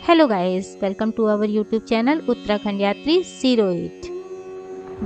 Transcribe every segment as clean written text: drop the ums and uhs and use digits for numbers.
Hello guys, welcome to our YouTube channel Uttarakhand Yatri 08।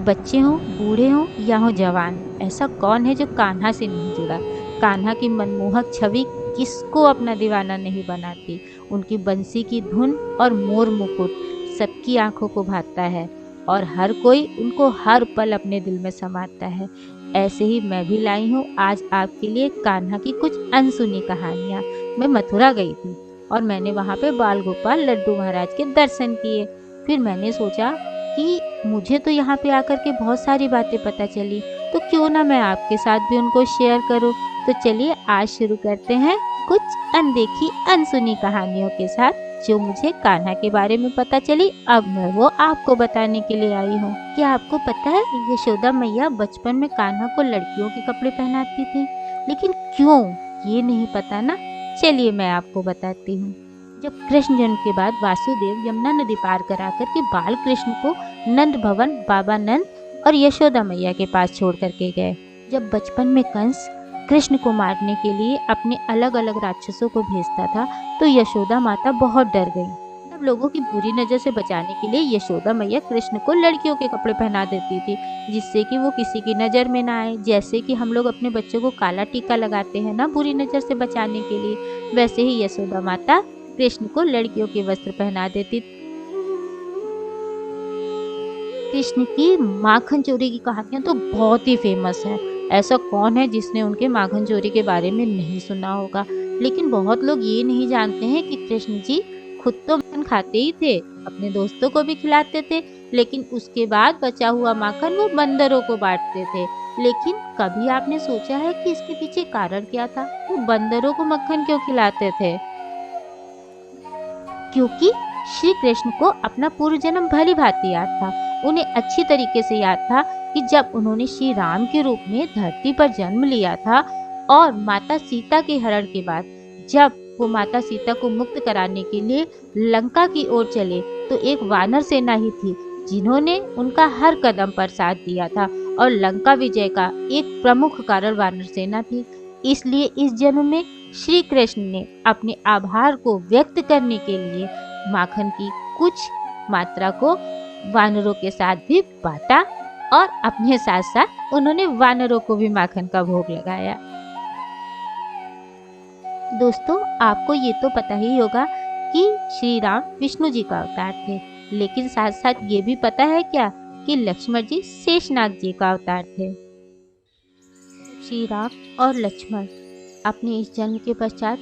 बच्चे हों, बूढ़े हों या हो जवान, ऐसा कौन है जो कान्हा से नहीं जुड़ा। कान्हा की मनमोहक छवि किसको अपना दीवाना नहीं बनाती। उनकी बंसी की धुन और मोर मुकुट सबकी आंखों को भाता है और हर कोई उनको हर पल अपने दिल में समाता है। ऐसे ही मैं भी लाई हूँ आज आपके लिए कान्हा की कुछ अनसुनी कहानियाँ। मैं मथुरा गई थी और मैंने वहाँ पे बाल गोपाल लड्डू महाराज के दर्शन किए। फिर मैंने सोचा कि मुझे तो यहाँ पे आकर के बहुत सारी बातें पता चली, तो क्यों ना मैं आपके साथ भी उनको शेयर करूँ। तो चलिए आज शुरू करते हैं कुछ अनदेखी अनसुनी कहानियों के साथ जो मुझे कान्हा के बारे में पता चली। अब मैं वो आपको बताने के लिए आई हूँ। क्या आपको पता है यशोदा मैया बचपन में कान्हा को लड़कियों के कपड़े पहनाती थी, लेकिन क्यों ये नहीं पता ना। चलिए मैं आपको बताती हूँ। जब कृष्ण जन्म के बाद वासुदेव यमुना नदी पार करा कर के बाल कृष्ण को नंद भवन बाबा नंद और यशोदा मैया के पास छोड़ करके गए। जब बचपन में कंस कृष्ण को मारने के लिए अपने अलग अलग राक्षसों को भेजता था तो यशोदा माता बहुत डर गई। तब लोगों की बुरी नजर से बचाने के लिए यशोदा मैया कृष्ण को लड़कियों के कपड़े पहना देती थी, जिससे कि वो किसी की नज़र में ना आए। जैसे कि हम लोग अपने बच्चों को काला टीका लगाते हैं ना बुरी नज़र से बचाने के लिए, वैसे ही यशोदा माता कृष्ण को लड़कियों के वस्त्र पहना देती। कृष्ण की माखन चोरी की कहानियां तो बहुत ही फेमस है। ऐसा कौन है जिसने उनके माखन चोरी के बारे में नहीं सुना होगा। लेकिन बहुत लोग ये नहीं जानते हैं कि कृष्ण जी खुद तो माखन खाते ही थे, अपने दोस्तों को भी खिलाते थे, लेकिन उसके बाद बचा हुआ माखन वो बंदरों को बांटते थे। लेकिन कभी आपने सोचा है कि इसके पीछे कारण क्या था? वो बंदरों को मक्खन क्यों खिलाते थे? क्योंकि श्री कृष्ण को अपना पूर्व जन्म भली भांति याद था। उन्हें अच्छी तरीके से याद था कि जब उन्होंने श्री राम के रूप में धरती पर जन्म लिया था और माता सीता के हरण के बाद जब वो माता सीता को मुक्त कराने के लिए लंका की ओर चले तो एक वानर सेना ही थी जिन्होंने उनका हर कदम पर साथ दिया था। और लंका विजय का एक प्रमुख कारण वानर सेना थी। इसलिए इस जन्म में श्री कृष्ण ने अपने आभार को व्यक्त करने के लिए माखन की कुछ मात्रा को वानरों के साथ भी बांटा और अपने साथ साथ उन्होंने वानरों को भी माखन का भोग लगाया। दोस्तों, आपको ये तो पता ही होगा कि श्री राम विष्णु जी का अवतार थे, लेकिन साथ साथ ये भी पता है क्या कि लक्ष्मण जी शेषनाग जी का अवतार थे। श्री राम और लक्ष्मण अपने इस जन्म के पश्चात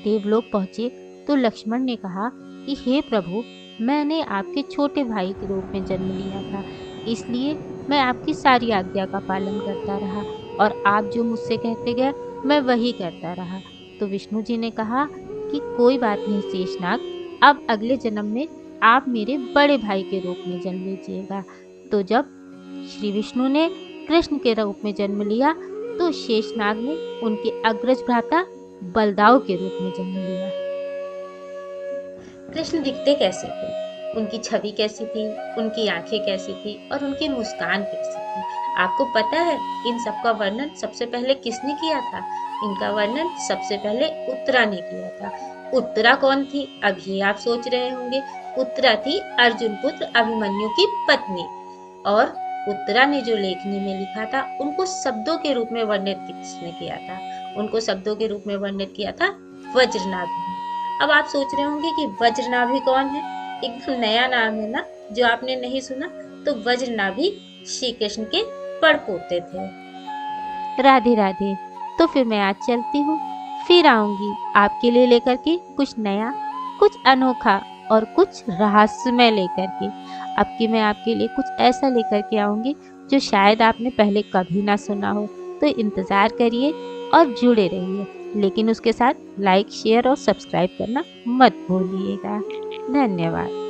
देवलोक पहुँचे तो लक्ष्मण ने कहा कि हे प्रभु, मैंने आपके छोटे भाई के रूप में जन्म लिया था, इसलिए मैं आपकी सारी आज्ञा का पालन करता रहा और आप जो मुझसे कहते गए मैं वही करता रहा। तो विष्णु जी ने कहा कि कोई बात नहीं शेषनाग, अब अगले जन्म में आप मेरे बड़े भाई के रूप में जन्म लीजिएगा। तो जब श्री विष्णु ने कृष्ण के रूप में जन्म लिया तो शेषनाग ने उनके अग्रज भ्राता बलदाव के रूप में जन्म लिया। कृष्ण दिखते कैसे थे, उनकी छवि कैसी थी, उनकी आंखें कैसी थी और उनकी मुस्कान कैसी थी, आपको पता है? इन सब का वर्णन सबसे पहले किसने किया था? इनका वर्णन सबसे पहले उत्तरा ने किया था। उत्तरा कौन थी? अब ये आप सोच रहे होंगे। उत्तरा थी अर्जुन पुत्र अभिमन्यु की पत्नी। और उत्तरा ने जो लेखनी में लिखा था उनको शब्दों के रूप में वर्णित किसने किया था? उनको शब्दों के रूप में वर्णित किया था वज्रनाभ। अब आप सोच रहे होंगे कि वज्रनाभि कौन है? एकदम नया नाम है ना, जो आपने नहीं सुना। तो वज्रनाभि श्री कृष्ण के पड़पोते थे। राधे राधे। तो फिर मैं आज चलती हूँ, फिर आऊंगी आपके लिए लेकर के कुछ नया, कुछ अनोखा और कुछ रहस्यमय लेकर के। अब की मैं आपके लिए कुछ ऐसा लेकर के आऊंगी जो शायद आपने पहले कभी ना सुना हो। तो इंतज़ार करिए और जुड़े रहिए, लेकिन उसके साथ लाइक शेयर और सब्सक्राइब करना मत भूलिएगा। धन्यवाद।